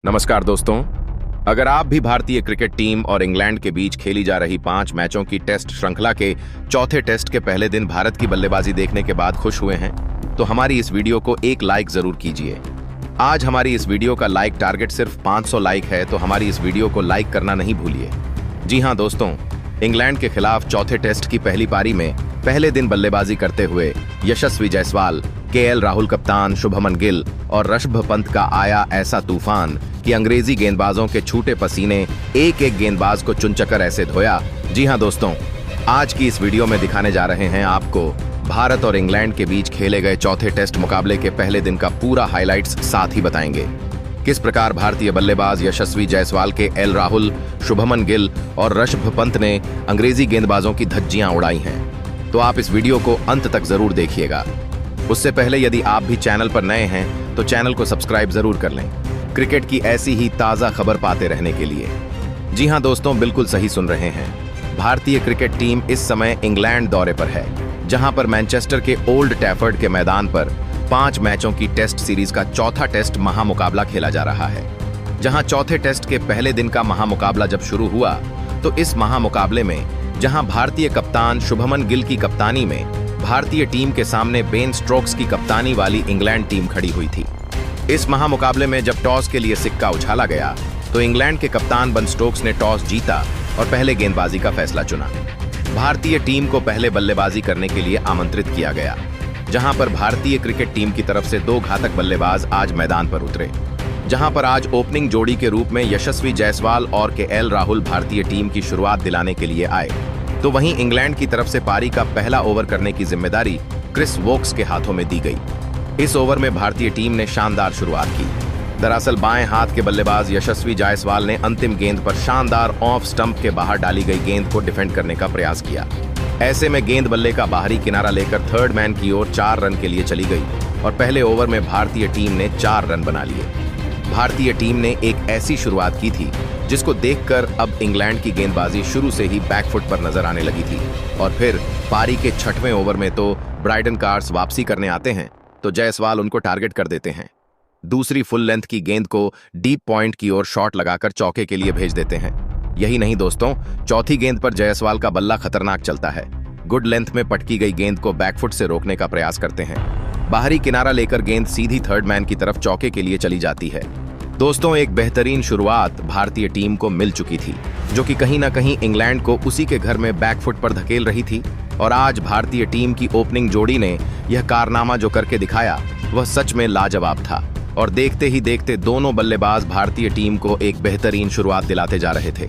नमस्कार दोस्तों। अगर आप भी भारतीय क्रिकेट टीम और इंग्लैंड के बीच खेली जा रही 5 मैचों की टेस्ट श्रृंखला के चौथे टेस्ट के पहले दिन भारत की बल्लेबाजी देखने के बाद खुश हुए हैं, तो हमारी इस वीडियो को एक लाइक जरूर कीजिए। आज हमारी इस वीडियो का लाइक टारगेट सिर्फ 500 लाइक है, तो हमारी इस वीडियो को लाइक करना नहीं भूलिए। जी हाँ दोस्तों, इंग्लैंड के खिलाफ चौथे टेस्ट की पहली पारी में पहले दिन बल्लेबाजी करते हुए यशस्वी जायसवाल, केएल राहुल कप्तान, शुभमन गिल और ऋषभ पंत का आया ऐसा तूफान कि अंग्रेजी गेंदबाजों के छूटे पसीने एक एक गेंदबाज को चुनचकर ऐसे धोया। जी हां दोस्तों, आज की इस वीडियो में दिखाने जा रहे हैं आपको भारत और इंग्लैंड के बीच खेले गए चौथे टेस्ट मुकाबले के पहले दिन का पूरा हाइलाइट्स, साथ ही बताएंगे किस प्रकार भारतीय बल्लेबाज यशस्वी जायसवाल के एल राहुल, शुभमन गिल और ऋषभ पंत ने अंग्रेजी गेंदबाजों की धज्जियां उड़ाई हैं। तो आप इस वीडियो को अंत तक जरूर देखिएगा। उससे पहले यदि आप भी चैनल पर नए हैं तो चैनल को सब्सक्राइब जरूर कर लें, क्रिकेट की ऐसी ही ताज़ा खबर पाते रहने के लिए। जी हां दोस्तों, बिल्कुल सही सुन रहे हैं। भारतीय क्रिकेट टीम इस समय इंग्लैंड दौरे पर है, जहां पर मैनचेस्टर के ओल्ड टैफर्ड के मैदान पर 5 मैचों की टेस्ट सीरीज का चौथा टेस्ट महामुकाबला खेला जा रहा है। जहां चौथे टेस्ट के पहले दिन का महामुकाबला जब शुरू हुआ तो इस महामुकाबले में जहां भारतीय कप्तान शुभमन गिल की कप्तानी में भारतीय टीम के सामने बेन स्टोक्स की कप्तानी वाली इंग्लैंड टीम खड़ी हुई थी। इस महामुकाबले में जब टॉस के लिए सिक्का उछाला गया तो इंग्लैंड के कप्तान बेन स्टोक्स ने टॉस जीता और पहले गेंदबाजी का फैसला चुना। भारतीय टीम को पहले बल्लेबाजी करने के लिए आमंत्रित किया गया, जहां पर भारतीय क्रिकेट टीम की तरफ से 2 घातक बल्लेबाज आज मैदान पर उतरे। जहां पर आज ओपनिंग जोड़ी के रूप में यशस्वी जायसवाल और केएल राहुल भारतीय टीम की शुरुआत दिलाने के लिए आए, तो वहीं इंग्लैंड की तरफ से पारी का पहला ओवर करने की जिम्मेदारी क्रिस वोक्स के हाथों में दी गई। इस ओवर में भारतीय टीम ने शानदार शुरुआत की। दरअसल बाएं हाथ के बल्लेबाज यशस्वी जायसवाल ने अंतिम गेंद पर शानदार ऑफ स्टंप के बाहर डाली गई गेंद को डिफेंड करने का प्रयास किया। ऐसे में गेंद बल्ले का बाहरी किनारा लेकर थर्ड मैन की ओर 4 रन के लिए चली गई और पहले ओवर में भारतीय टीम ने 4 रन बना लिए। भारतीय टीम ने एक ऐसी शुरुआत की थी जिसको देखकर अब इंग्लैंड की गेंदबाजी शुरू से ही बैकफुट पर नजर आने लगी थी, और फिर पारी के 6वें ओवर में तो ब्राइडन कार्स वापसी करने आते हैं तो जायसवाल उनको टारगेट कर देते हैं। दूसरी फुल लेंथ की गेंद को डीप पॉइंट की ओर शॉट लगाकर चौके के लिए भेज देते हैं। यही नहीं दोस्तों, चौथी गेंद पर जायसवाल का बल्ला खतरनाक चलता है। गुड लेंथ में पटकी गई गेंद को बैकफुट से रोकने का प्रयास करते हैं। बाहरी किनारा लेकर गेंद सीधी थर्ड मैन की तरफ चौके के लिए चली जाती है। दोस्तों, एक बेहतरीन शुरुआत भारतीय टीम को मिल चुकी थी, जो कि कहीं ना कहीं इंग्लैंड को उसी के घर में बैकफुट पर धकेल रही थी। और आज भारतीय टीम की ओपनिंग जोड़ी ने यह कारनामा जो करके दिखाया वह सच में लाजवाब था, और देखते ही देखते दोनों बल्लेबाज भारतीय टीम को एक बेहतरीन शुरुआत दिलाते जा रहे थे।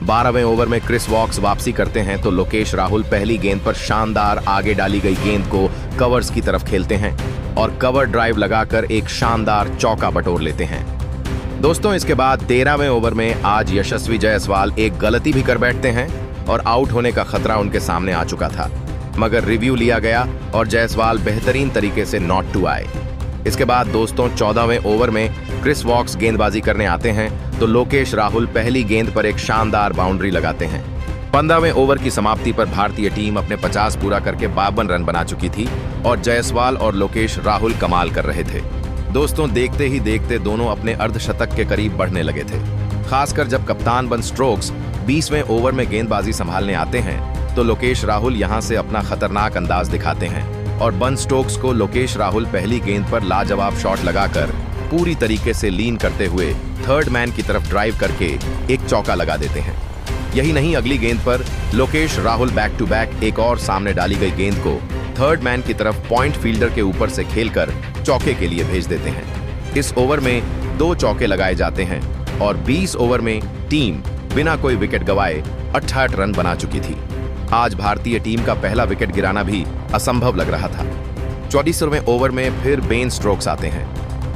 12वें ओवर में क्रिस वॉक्स वापसी करते हैं तो लोकेश राहुल पहली गेंद पर शानदार आगे डाली गई गेंद को कवर्स की तरफ खेलते हैं और कवर ड्राइव लगाकर एक शानदार चौका बटोर लेते हैं। दोस्तों, इसके बाद 13वें ओवर में आज यशस्वी जायसवाल एक गलती भी कर बैठते हैं और आउट होने का खतरा उनके सामने आ चुका था, मगर रिव्यू लिया गया और जायसवाल बेहतरीन तरीके से नॉट टू आए। इसके बाद दोस्तों 14वें ओवर में क्रिस वॉक्स गेंदबाजी करने आते हैं तो लोकेश राहुल पहली गेंद पर एक शानदार बाउंड्री लगाते हैं। 15वें ओवर की समाप्ति पर भारतीय टीम अपने 50 पूरा करके 52 रन बना चुकी थी और जायसवाल और लोकेश राहुल कमाल कर रहे थे। दोस्तों, देखते ही देखते दोनों अपने अर्धशतक के करीब बढ़ने लगे थे। खासकर जब कप्तान बेन स्टोक्स 20वें ओवर में गेंदबाजी संभालने आते हैं तो लोकेश राहुल यहां से अपना खतरनाक अंदाज दिखाते हैं और बेन स्टोक्स को लोकेश राहुल पहली गेंद पर लाजवाब शॉट लगाकर पूरी तरीके से लीन करते हुए थर्ड मैन की तरफ ड्राइव करके एक चौका लगा देते हैं। यही नहीं, अगली गेंद पर Lokesh Rahul back to back एक और सामने डाली गई गेंद को थर्ड मैन की तरफ पॉइंट फील्डर के ऊपर से खेलकर चौके के लिए भेज देते हैं। इस ओवर में 2 चौके लगाए जाते हैं और 20 ओवर में टीम बिना कोई विकेट गंवाए 68 रन बना चुकी थी। आज भारतीय टीम का पहला विकेट गिराना भी असंभव लग रहा था। 24वें ओवर में फिर बेन स्टोक्स आते हैं।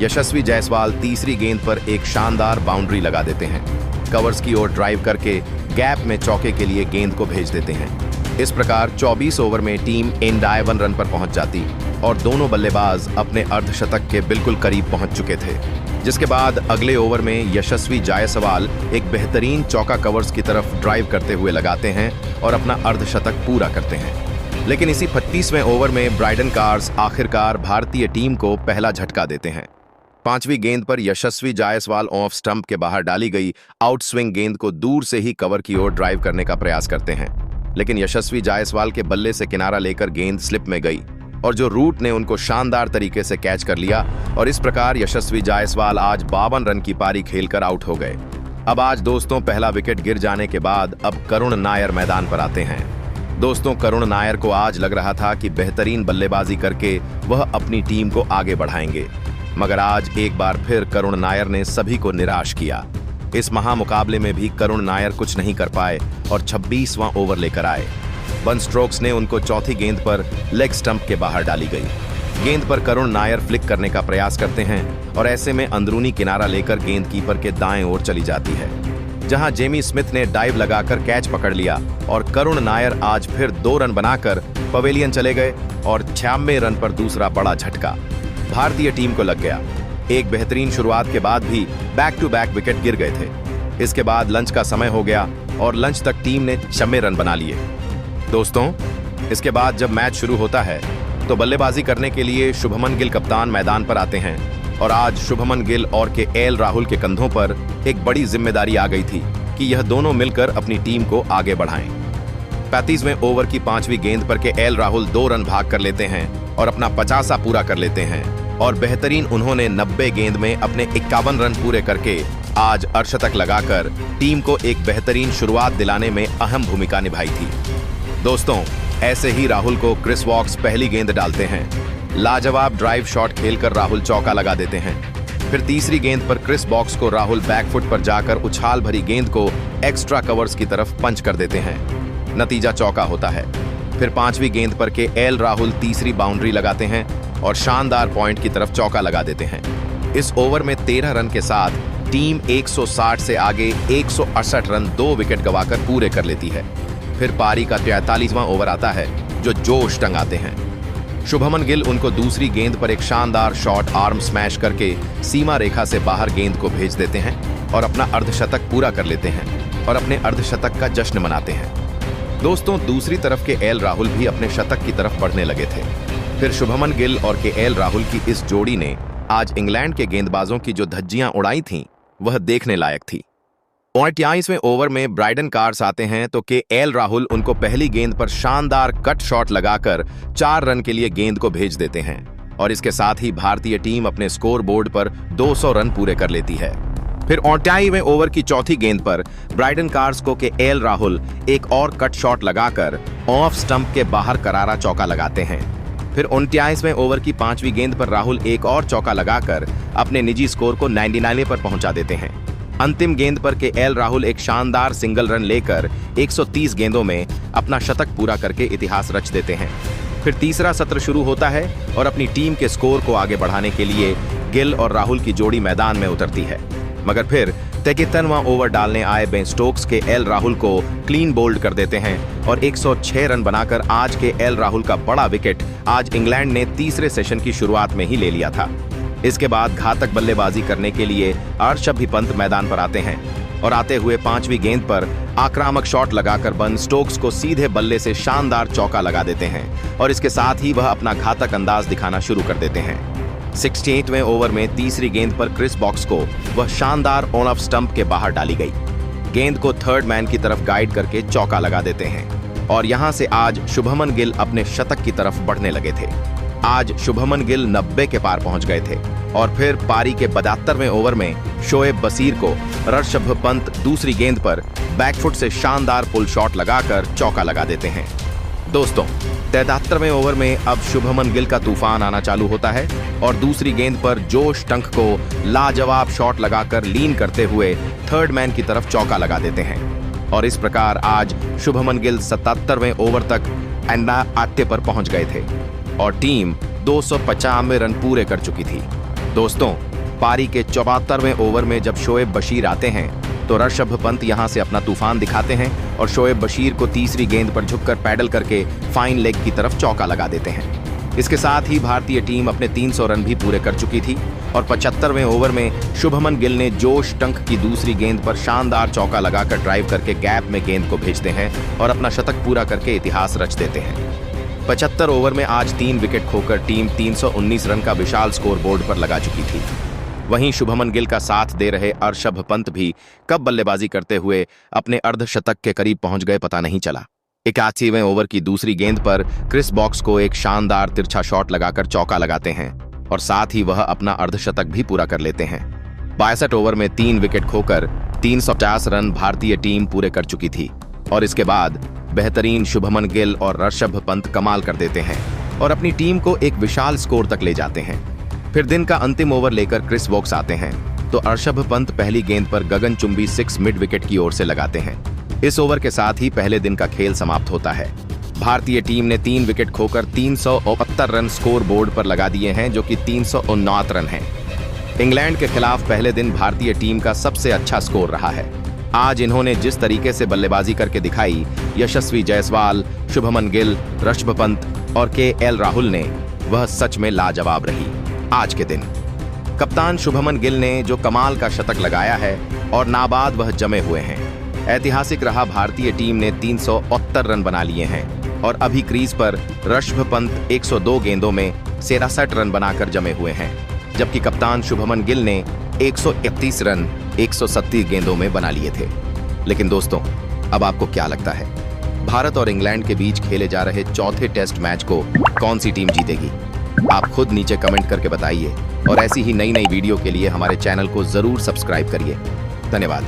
यशस्वी जायसवाल तीसरी गेंद पर एक शानदार बाउंड्री लगा देते हैं। कवर्स की ओर ड्राइव करके गैप में चौके के लिए गेंद को भेज देते हैं। इस प्रकार 24 ओवर में टीम 51 रन पर पहुंच जाती और दोनों बल्लेबाज अपने अर्धशतक के बिल्कुल करीब पहुंच चुके थे। जिसके बाद अगले ओवर में यशस्वी जायसवाल एक बेहतरीन चौका कवर्स की तरफ ड्राइव करते हुए लगाते हैं और अपना अर्धशतक पूरा करते हैं। लेकिन इसी 35वें ओवर में ब्राइडन कार्स आखिरकार भारतीय टीम को पहला झटका देते हैं। पांचवी गेंद पर यशस्वी जायसवाल ऑफ स्टंप के बाहर डाली गई आउट स्विंग गेंद को दूर से ही कवर की ओर ड्राइव करने का प्रयास करते हैं, लेकिन यशस्वी जायसवाल के बल्ले से किनारा लेकर गेंद स्लिप में गई और जो रूट ने उनको शानदार तरीके से कैच कर लिया और इस प्रकार यशस्वी जायसवाल आज 52 रन की पारी खेलकर आउट हो गए। अब आज दोस्तों पहला विकेट गिर जाने के बाद अब करुण नायर मैदान पर आते हैं। दोस्तों करुण नायर को आज लग रहा था कि बेहतरीन बल्लेबाजी करके वह अपनी टीम को आगे बढ़ाएंगे, मगर आज एक बार फिर करुण नायर ने सभी को निराश किया। इस महामुकाबले में भी करुण नायर कुछ नहीं कर पाए और 26वां ओवर लेकर आए। बन स्ट्रोक्स ने उनको चौथी गेंद पर लेग स्टंप के बाहर डाली गई। गेंद पर करुण नायर फ्लिक करने का प्रयास करते हैं और ऐसे में अंदरूनी किनारा लेकर गेंद कीपर के दाएं ओर चली जाती है, जहां जेमी स्मिथ ने डाइव लगाकर कैच पकड़ लिया और करुण नायर आज फिर 2 रन बनाकर पवेलियन चले गए और 96 रन पर दूसरा बड़ा झटका भारतीय टीम को लग गया। एक बेहतरीन शुरुआत के बाद भी बैक टू बैक विकेट गिर गए थे। इसके बाद लंच का समय हो गया और लंच तक टीम ने 96 रन बना लिए। दोस्तों इसके बाद जब मैच शुरू होता है तो बल्लेबाजी करने के लिए शुभमन गिल कप्तान मैदान पर आते हैं और आज शुभमन गिल और केएल राहुल के कंधों पर एक बड़ी जिम्मेदारी आ गई थी कि यह दोनों मिलकर अपनी टीम को आगे बढ़ाएं। 35वें ओवर की 5वीं गेंद पर केएल राहुल 2 रन भाग कर लेते हैं और अपना 50 पूरा कर लेते हैं और बेहतरीन उन्होंने 90 गेंद में अपने 51 रन पूरे करके आज अर्धशतक लगाकर टीम को एक बेहतरीन शुरुआत दिलाने में अहम भूमिका निभाई थी। दोस्तों ऐसे ही राहुल को क्रिस वॉक्स पहली गेंद डालते हैं। लाजवाब ड्राइव शॉट खेलकर राहुल चौका लगा देते हैं। फिर तीसरी गेंद पर क्रिस वॉक्स को राहुल बैकफुट पर जाकर उछाल भरी गेंद को एक्स्ट्रा कवर्स की तरफ पंच कर देते हैं। नतीजा चौका होता है। फिर 5वीं गेंद पर केएल राहुल तीसरी बाउंड्री लगाते हैं और शानदार पॉइंट की तरफ चौका लगा देते हैं। इस ओवर में 13 रन के साथ टीम 160 से आगे 168 रन 2 विकेट गंवाकर पूरे कर लेती है। फिर पारी का 43वां ओवर आता है जो जोश टंगाते हैं। शुभमन गिल उनको दूसरी गेंद पर एक शानदार शॉट आर्म स्मैश करके सीमा रेखा से बाहर गेंद को भेज देते हैं और अपना अर्धशतक पूरा कर लेते हैं और अपने अर्धशतक का जश्न मनाते हैं। दोस्तों दूसरी तरफ केएल राहुल भी अपने शतक की तरफ बढ़ने लगे थे। फिर शुभमन गिल और केएल राहुल की इस जोड़ी ने आज इंग्लैंड के गेंदबाजों की जो धज्जियां उड़ाई थीं वह देखने लायक थी। 28वें ओवर में ब्राइडन कार्स आते हैं तो केएल राहुल उनको पहली गेंद पर शानदार कट शॉट लगाकर 4 रन के लिए गेंद को भेज देते हैं और इसके साथ ही भारतीय टीम अपने स्कोर बोर्ड पर 200 रन पूरे कर लेती है। फिर 28वें ओवर की चौथी गेंद पर ब्राइडन कार्स को केएल राहुल एक और कट शॉट लगाकर ऑफ स्टंप के बाहर करारा चौका लगाते हैं। फिर 29वें ओवर की 5वीं गेंद पर राहुल एक और चौका लगाकर अपने निजी स्कोर को 99 पर पहुंचा देते हैं। अंतिम गेंद पर केएल राहुल एक शानदार सिंगल रन लेकर 130 गेंदों में अपना शतक पूरा करके इतिहास रच देते हैं। फिर तीसरा सत्र शुरू होता है और अपनी टीम के स्कोर को आगे बढ़ाने के लिए गिल और राहुल की जोड़ी मैदान में उतरती है, मगर फिर 53वां ओवर डालने आए बेन स्टोक्स केएल राहुल को क्लीन बोल्ड कर देते हैं और 106 रन बनाकर आज केएल राहुल का बड़ा विकेट आज इंग्लैंड ने तीसरे सेशन की शुरुआत में ही ले लिया था। इसके बाद घातक बल्लेबाजी करने के लिए अर्शभ पंत मैदान पर आते हैं और आते हुए 5वीं गेंद पर आक्रामक शॉट लगाकर बन स्टोक्स को सीधे बल्ले से शानदार चौका लगा देते हैं और इसके साथ ही वह अपना घातक अंदाज दिखाना शुरू कर देते हैं। 68वें ओवर में तीसरी गेंद पर क्रिस वॉक्स को वह शानदार ऑन ऑफ स्टंप के बाहर डाली गई गेंद को थर्ड मैन की तरफ गाइड करके चौका लगा देते हैं और यहां से आज शुभमन गिल अपने शतक की तरफ बढ़ने लगे थे। आज शुभमन गिल 90 के पार पहुंच गए थे और फिर पारी के 72वें ओवर में शोएब बशीर को ऋषभ पंत दूसरी गेंद पर बैकफुट से शानदार पुल शॉट लगाकर चौका लगा देते हैं। दोस्तों 73वें ओवर में अब शुभमन गिल का तूफान आना चालू होता है और दूसरी गेंद पर जोश टंक को लाजवाब शॉट लगाकर लीन करते हुए थर्ड मैन की तरफ चौका लगा देते हैं और इस प्रकार आज शुभमन गिल 77वें ओवर तक एंडा आट्टे पर पहुंच गए थे और टीम 295 रन पूरे कर चुकी थी। दोस्तों पारी के 74वें ओवर में जब शोएब बशीर आते हैं तो ऋषभ पंत यहां से अपना तूफान दिखाते हैं और शोएब बशीर को तीसरी गेंद पर झुककर पैडल करके फाइन लेग की तरफ चौका लगा देते हैं। इसके साथ ही भारतीय टीम अपने 300 रन भी पूरे कर चुकी थी और 75वें ओवर में शुभमन गिल ने जोश टंक की दूसरी गेंद पर शानदार चौका लगाकर ड्राइव करके गैप में गेंद को भेजते हैं और अपना शतक पूरा करके इतिहास रच देते हैं। 75 ओवर में आज 3 विकेट खोकर टीम 319 रन का विशाल स्कोर बोर्ड पर लगा चुकी थी। वहीं शुभमन गिल का साथ दे रहे ऋषभ पंत भी कब बल्लेबाजी करते हुए अपने अर्धशतक के करीब पहुंच गए पता नहीं चला। 81वें ओवर की दूसरी गेंद पर क्रिस बॉक्स को एक शानदार तिरछा शॉट लगाकर चौका लगाते हैं और साथ ही वह अपना अर्धशतक भी पूरा कर लेते हैं। 62 ओवर में 3 विकेट खोकर 350 रन भारतीय टीम पूरे कर चुकी थी और इसके बाद बेहतरीन शुभमन गिल और ऋषभ पंत कमाल कर देते हैं और अपनी टीम को एक विशाल स्कोर तक ले जाते हैं। फिर दिन का अंतिम ओवर लेकर क्रिस वोक्स आते हैं तो ऋषभ पंत पहली गेंद पर गगनचुंबी 6 मिड विकेट की ओर से लगाते हैं। इस ओवर के साथ ही पहले दिन का खेल समाप्त होता है। भारतीय टीम ने 3 विकेट खोकर 369 रन स्कोर बोर्ड पर लगा दिए हैं, जो कि 369 रन हैं। इंग्लैंड के खिलाफ पहले दिन भारतीय टीम का सबसे अच्छा स्कोर रहा है। आज इन्होंने जिस तरीके से बल्लेबाजी करके दिखाई, यशस्वी जायसवाल, शुभमन गिल, ऋषभ पंत और केएल राहुल ने, वह सच में लाजवाब रही। आज के दिन कप्तान शुभमन गिल ने जो कमाल का शतक लगाया है और नाबाद वह जमे हुए हैं। ऐतिहासिक रहा, भारतीय टीम ने 369 रन बना लिए हैं और अभी क्रीज पर ऋषभ पंत 102 गेंदों में 63 रन बनाकर जमे हुए हैं, जबकि कप्तान शुभमन गिल ने 131 रन 137 गेंदों में बना लिए थे। लेकिन दोस्तों, अब आपको क्या लगता है, भारत और इंग्लैंड के बीच खेले जा रहे चौथे टेस्ट मैच को कौन सी टीम जीतेगी? आप खुद नीचे कमेंट करके बताइए और ऐसी ही नई वीडियो के लिए हमारे चैनल को जरूर सब्सक्राइब करिए। धन्यवाद।